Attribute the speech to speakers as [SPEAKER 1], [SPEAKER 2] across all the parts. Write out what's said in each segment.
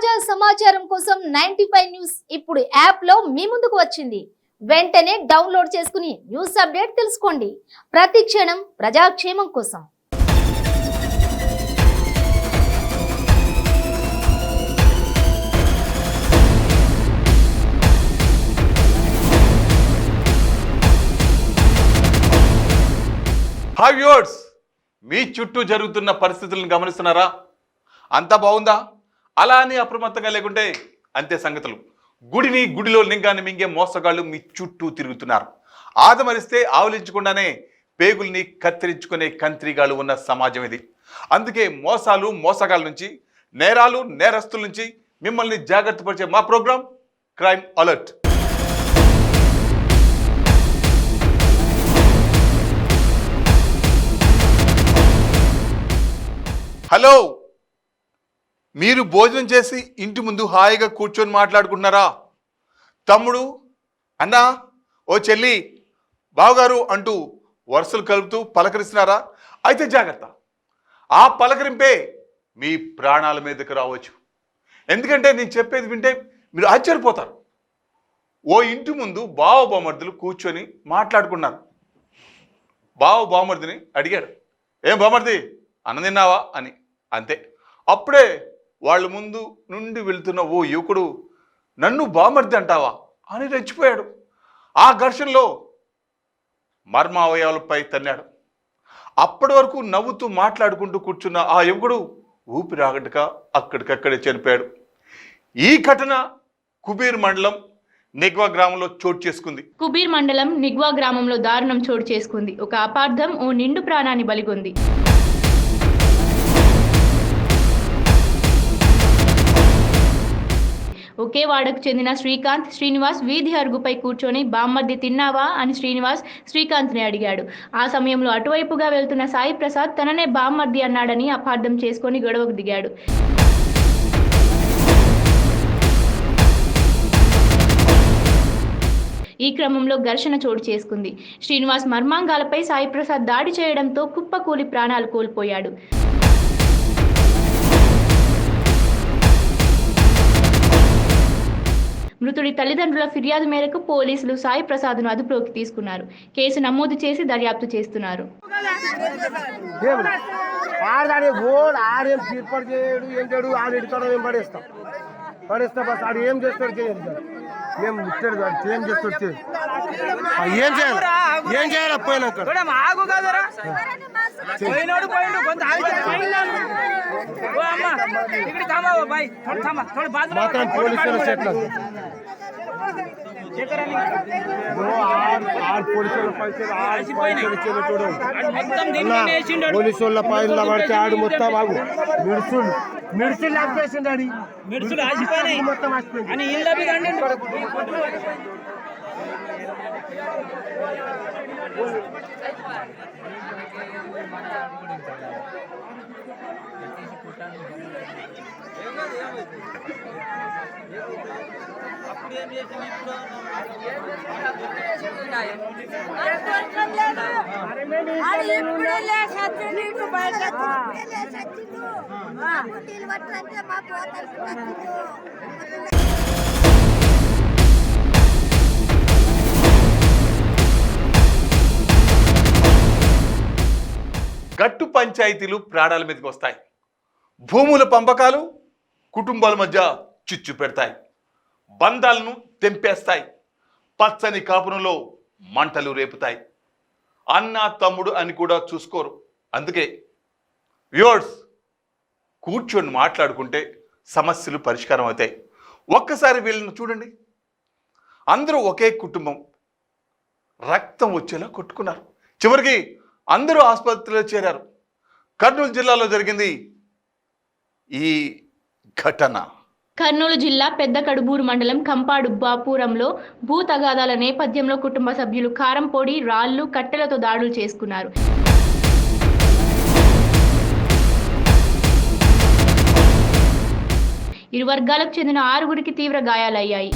[SPEAKER 1] తాజా సమాచారం కోసం 95 న్యూస్ ఇప్పుడు యాప్ లో మీ ముందుకు వచ్చింది. వెంటనే డౌన్లోడ్ చేసుకుని న్యూస్ అప్డేట్ తెలుసుకోండి. ప్రతి క్షణం ప్రజాక్షేమం కోసం.
[SPEAKER 2] హాయ్ వ్యూవర్స్, మీ చుట్టూ జరుగుతున్న పరిస్థితులను గమనిస్తున్నారా? అంతా బాగుందా? అలా అని అప్రమత్తంగా లేకుంటే అంతే సంగతులు. గుడిలో లింగాన్ని మింగే మోసగాళ్ళు మీ చుట్టూ తిరుగుతున్నారు. ఆదమరిస్తే ఆవలించకుండానే పేగుల్ని కత్తిరించుకునే కంత్రిగాళ్ళు ఉన్న సమాజం ఇది. అందుకే మోసగాళ్ళ నుంచి, నేరస్తుల నుంచి మిమ్మల్ని జాగ్రత్త పరిచే మా ప్రోగ్రాం క్రైమ్ అలర్ట్. హలో, మీరు భోజనం చేసి ఇంటి ముందు హాయిగా కూర్చొని మాట్లాడుకుంటున్నారా? తమ్ముడు, అన్నా, ఓ చెల్లి, బావగారు అంటూ వరుసలు కలుపుతూ పలకరిస్తున్నారా? అయితే జాగ్రత్త, ఆ పలకరింపే మీ ప్రాణాల మీదకి రావచ్చు. ఎందుకంటే నేను చెప్పేది వింటే మీరు ఆశ్చర్యపోతారు. ఓ ఇంటి ముందు బావమర్దులు కూర్చొని మాట్లాడుకున్నారు. బావమర్దిని అడిగాడు, ఏం బామర్ది, అన్నం తిన్నావా అని. అంతే. అప్పుడే వాళ్ళ ముందు నుండి వెళ్తున్న ఓ యువకుడు, నన్ను బామర్ది అంటావా అని రెచ్చిపోయాడు. ఆ ఘర్షణలో మర్మావయాలపై తన్నాడు. అప్పటి వరకు నవ్వుతూ మాట్లాడుకుంటూ కూర్చున్న ఆ యువకుడు ఊపిరాగటక అక్కడికక్కడే చనిపోయాడు. ఈ ఘటన కుబీర్ మండలం నిగ్వా గ్రామంలో చోటు చేసుకుంది.
[SPEAKER 3] కుబీర్ మండలం నిగ్వా గ్రామంలో దారుణం చోటు చేసుకుంది. ఒక అపార్థం ఓ నిండు ప్రాణాన్ని బలిగొంది. ఒకే వాడకు చెందిన శ్రీనివాస్ వీధి అరుగుపై కూర్చొని బామ్మర్ది తిన్నావా అని శ్రీకాంత్ని అడిగాడు. ఆ సమయంలో అటువైపుగా వెళ్తున్న సాయి ప్రసాద్ తననే బామ్మర్ది అన్నాడని అపార్థం చేసుకొని గొడవకు దిగాడు. ఈ క్రమంలో ఘర్షణ చోటు చేసుకుంది. శ్రీనివాస్ మర్మాంగాలపై సాయి ప్రసాద్ దాడి చేయడంతో కుప్పకూలి ప్రాణాలు కోల్పోయాడు. మృతుడి తల్లిదండ్రుల ఫిర్యాదు మేరకు పోలీసులు సాయి ప్రసాద్ను అదుపులోకి తీసుకున్నారు. కేసు నమోదు చేసి దర్యాప్తు చేస్తున్నారు.
[SPEAKER 4] పోలీసుల పైన పడితే ఆడు మొత్తం ఆగు మిడుసులు ఆపేసిండి మొత్తం
[SPEAKER 2] గట్టు పంచాయతీలు ప్రాణాల మీదకి వస్తాయి. భూముల పంపకాలు కుటుంబాల మధ్య చిచ్చు పెడతాయి. బంధాలను తెంపేస్తాయి. పచ్చని కాపురంలో మంటలు రేపుతాయి. అన్న తమ్ముడు అని కూడా చూసుకోరు. అందుకే వ్యూవర్స్, కూర్చొని మాట్లాడుకుంటే సమస్యలు పరిష్కారం అవుతాయి. ఒక్కసారి వీళ్ళని చూడండి. అందరూ ఒకే కుటుంబం, రక్తం వచ్చేలా కొట్టుకున్నారు. చివరికి అందరూ ఆసుపత్రిలో చేరారు. కర్నూలు జిల్లాలో జరిగింది ఈ ఘటన.
[SPEAKER 3] కర్నూలు జిల్లా పెద్ద కడుబూరు మండలం కంపాడు బాపురంలో భూ తగాదాల నేపథ్యంలో కుటుంబ సభ్యులు కారం పొడి, రాళ్లు, కట్టెలతో దాడులు చేసుకున్నారు. ఇరు వర్గాలకు చెందిన 6గురికి తీవ్ర గాయాలయ్యాయి.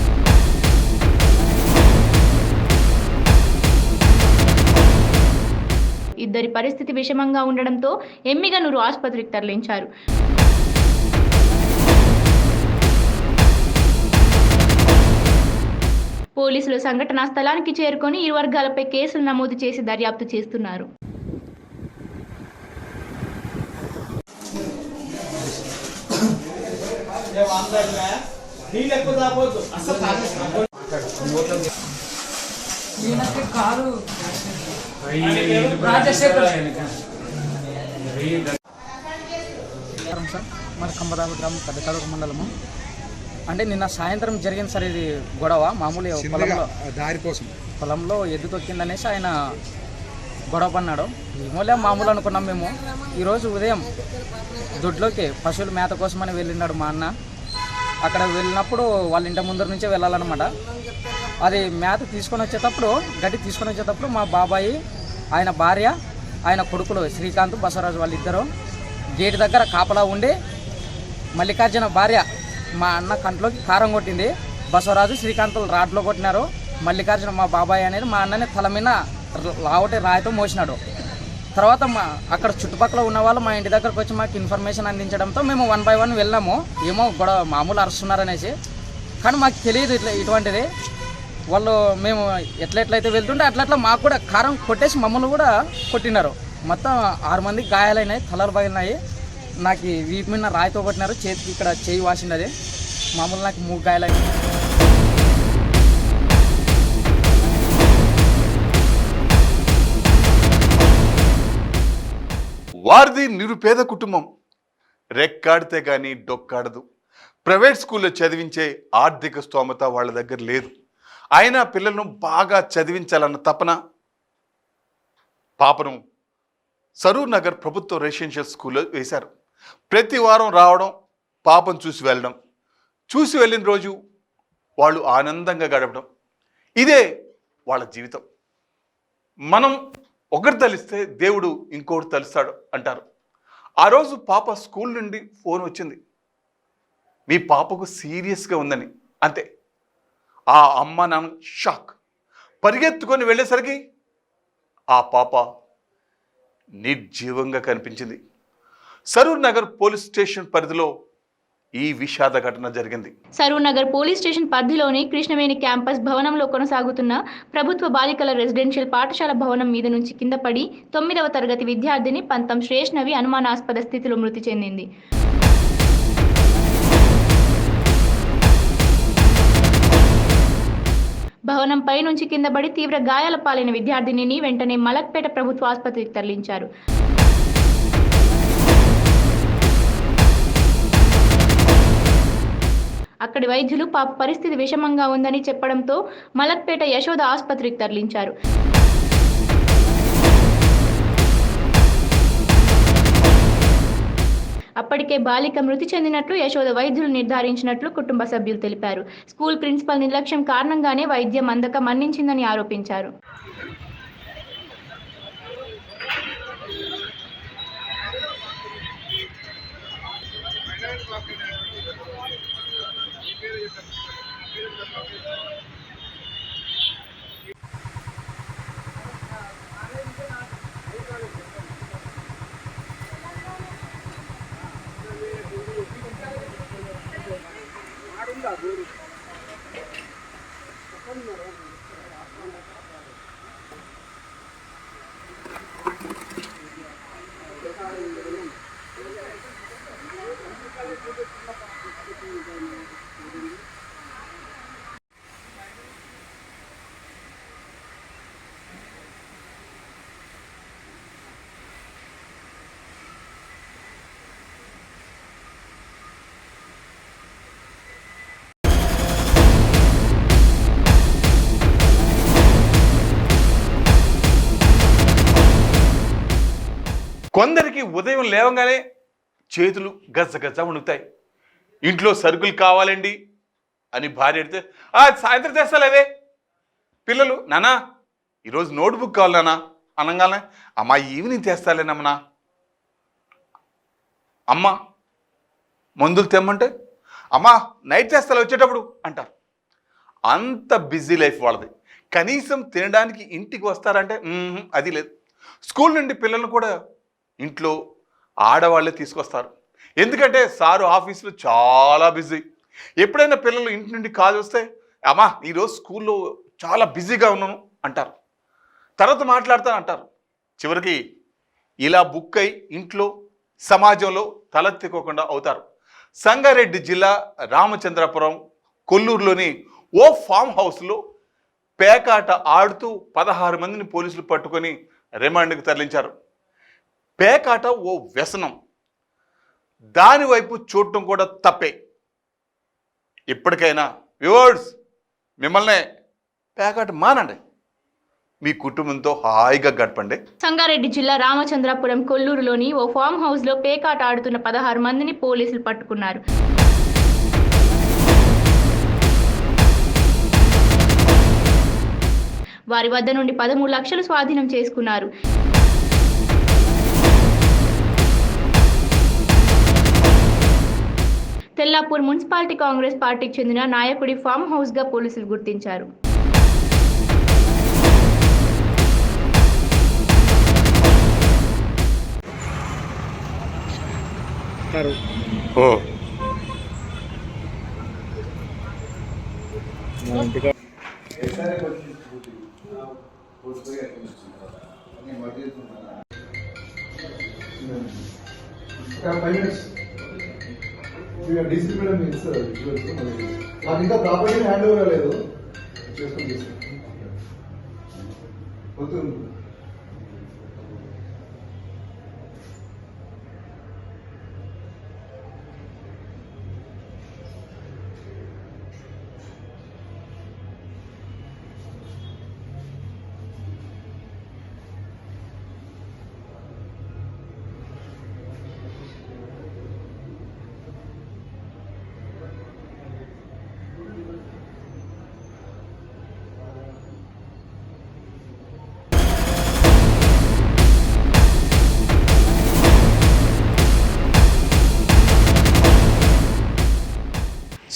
[SPEAKER 3] ఇద్దరి పరిస్థితి విషమంగా ఉండడంతో ఎమ్మిగనూరు ఆసుపత్రికి తరలించారు. పోలీసులు సంఘటనా స్థలానికి చేరుకొని ఇరు వర్గాలపై కేసులు నమోదు చేసి దర్యాప్తు చేస్తున్నారు.
[SPEAKER 5] మన కంబరాల గ్రామం పెద్దకడూరు మండలము. అంటే నిన్న సాయంత్రం జరిగింది సార్ ఇది గొడవ. మామూలు పొలంలో ఎద్దు తొక్కిందనేసి ఆయన గొడవ పన్నాడు. ఏమోలే మామూలు అనుకున్నాం మేము. ఈరోజు ఉదయం దొడ్లోకి పశువుల మేత కోసమని వెళ్ళినాడు మా అన్న. అక్కడ వెళ్ళినప్పుడు వాళ్ళ ఇంటి ముందర నుంచే వెళ్ళాలన్నమాట. అది మేత తీసుకొని వచ్చేటప్పుడు గడ్డి తీసుకొని వచ్చేటప్పుడు మా బాబాయి, ఆయన భార్య, ఆయన కొడుకులు శ్రీకాంత్, బసవరాజు వాళ్ళిద్దరూ గేటు దగ్గర కాపలా ఉండి మల్లికార్జున భార్య మా అన్న కంట్లోకి కారం కొట్టింది. బసవరాజు, శ్రీకాంతులు రాడ్లో కొట్టినారు. మల్లికార్జున మా బాబాయ్ అనేది మా అన్నని తల మీద లావటి రాయితో మోసినాడు. తర్వాత అక్కడ చుట్టుపక్కల ఉన్న వాళ్ళు మా ఇంటి దగ్గరకు వచ్చి మాకు ఇన్ఫర్మేషన్ అందించడంతో మేము 1 by 1 వెళ్ళాము. ఏమో గొడవ మామూలు అరుస్తున్నారనేసి, కానీ మాకు తెలియదు ఇటువంటిది. వాళ్ళు మేము ఎట్లయితే వెళ్తుంటే అట్లా మాకు కూడా కారం కొట్టేసి మమ్మల్ని కూడా కొట్టినారు. మొత్తం 6 మందికి గాయాలైనాయి, తలలు పగిలినాయి. నాకు వీపు మీద రాయితో కొట్టినారు, చేతికి ఇక్కడ చేయి వాసినది. మామూలు నాకు 3 గాయాలైనాయి.
[SPEAKER 2] వారిది నిరుపేద కుటుంబం. రెక్కాడితే కానీ డొక్కాడదు. ప్రైవేట్ స్కూల్లో చదివించే ఆర్థిక స్తోమత వాళ్ళ దగ్గర లేదు. అయినా పిల్లలను బాగా చదివించాలన్న తపన. పాపను సరూర్ నగర్ ప్రభుత్వ రెసిడెన్షియల్ స్కూల్లో వేశారు. ప్రతి వారం రావడం, పాపను చూసి వెళ్ళడం, చూసి వెళ్ళిన రోజు వాళ్ళు ఆనందంగా గడపడం, ఇదే వాళ్ళ జీవితం. మనం ఒకటి తలిస్తే దేవుడు ఇంకోటి తలుస్తాడు అంటారు. ఆ రోజు పాప స్కూల్ నుండి ఫోన్ వచ్చింది, మీ పాపకు సీరియస్గా ఉందని. అంతే. ఆ అమ్మ నాన్న షాక్. పరిగెత్తుకొని వెళ్ళేసరికి ఆ పాప నిర్జీవంగా కనిపించింది. సరూర్ నగర్ పోలీస్ స్టేషన్ పరిధిలో ఈ విషాద ఘటన జరిగింది.
[SPEAKER 3] సరూర్ నగర్ పోలీస్ స్టేషన్ పరిధిలోని కృష్ణవేణి క్యాంపస్ భవనంలో కొనసాగుతున్న ప్రభుత్వ బాలికల రెసిడెన్షియల్ పాఠశాల భవనం మీద నుంచి కింద పడి 9వ తరగతి విద్యార్థిని పంతం శ్రేష్ణవి అనుమానాస్పద స్థితిలో మృతి చెందింది. భవనంపై నుంచి కింద పడి తీవ్ర గాయాల పాలైన విద్యార్థినిని వెంటనే మలక్పేట ప్రభుత్వ ఆసుపత్రికి తరలించారు. అక్కడి వైద్యులు పాప పరిస్థితి విషమంగా ఉందని చెప్పడంతో మలక్పేట యశోద ఆసుపత్రికి తరలించారు. అప్పటికే బాలిక మృతి చెందినట్లు యశోద వైద్యులు నిర్ధారించినట్లు కుటుంబ సభ్యులు తెలిపారు. స్కూల్ ప్రిన్సిపల్ నిర్లక్ష్యం కారణంగానే వైద్యం అందక మరణించిందని ఆరోపించారు.
[SPEAKER 2] కొందరికి ఉదయం లేవగానే చేతులు గజ్జగజ్జ వణుకుతాయి. ఇంట్లో సరుకులు కావాలండి అని భార్య అడిగితే సాయంత్రం తెస్తాలేవే. పిల్లలు నానా ఈరోజు నోట్బుక్ కావాలి నానా అనగానే అమ్మా ఈవినింగ్ తెస్తాలేనమ్మనా. అమ్మ మందులు తెమ్మంటే అమ్మా నైట్ తెస్తాలే వచ్చేటప్పుడు అంటారు. అంత బిజీ లైఫ్ వాళ్ళది. కనీసం తినడానికి ఇంటికి వస్తారంటే అది లేదు. స్కూల్ నుండి పిల్లలను కూడా ఇంట్లో ఆడవాళ్ళే తీసుకొస్తారు. ఎందుకంటే సారు ఆఫీసులో చాలా బిజీ. ఎప్పుడైనా పిల్లలు ఇంటి నుండి కాల్ వస్తే అమ్మా ఈరోజు స్కూల్లో చాలా బిజీగా ఉన్నాను అంటారు, తర్వాత మాట్లాడతాను అంటారు, చివరికి ఇలా బుక్ అయి ఇంట్లో సమాజంలో తలెత్తుకోకుండా అవుతారు. సంగారెడ్డి జిల్లా రామచంద్రపురం కొల్లూరులోని ఓ ఫామ్ హౌస్లో పేకాట ఆడుతూ 16 మందిని పోలీసులు పట్టుకొని రిమాండ్కి తరలించారు. పేకాట ఓ వ్యసనం, దాని వైపు చూడటం కూడా తప్పే. ఇప్పటికైనా వ్యూవర్స్ మిమ్మల్ని పేకాట మానండి, మీ కుటుంబంతో హాయిగా గడపండి.
[SPEAKER 3] సంగారెడ్డి జిల్లా రామచంద్రపురం కొల్లూరులోని ఓ ఫామ్ హౌస్ లో పేకాట ఆడుతున్న 16 మందిని పోలీసులు పట్టుకున్నారు. వారి వద్ద నుండి 13 లక్షలు స్వాధీనం చేసుకున్నారు. తెల్లాపూర్ మున్సిపాలిటీ కాంగ్రెస్ పార్టీకి చెందిన నాయకుడి ఫామ్ హౌస్ గా పోలీసులు గుర్తించారు.
[SPEAKER 6] డీసీ మేడం నాకు ఇంకా ప్రాపర్టీ హ్యాండ్ ఓవర్ లేదు చేసుకొని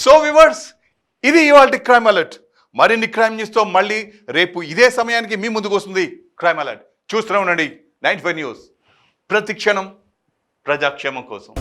[SPEAKER 2] సో వ్యూవర్స్, ఇది ఇవాల్టి క్రైమ్ అలర్ట్. మరిన్ని క్రైమ్ న్యూస్తో మళ్ళీ రేపు ఇదే సమయానికి మీ ముందుకు వస్తుంది క్రైమ్ అలర్ట్. చూస్తూనే ఉండండి 95 న్యూస్, ప్రతి క్షణం ప్రజాక్షేమం కోసం.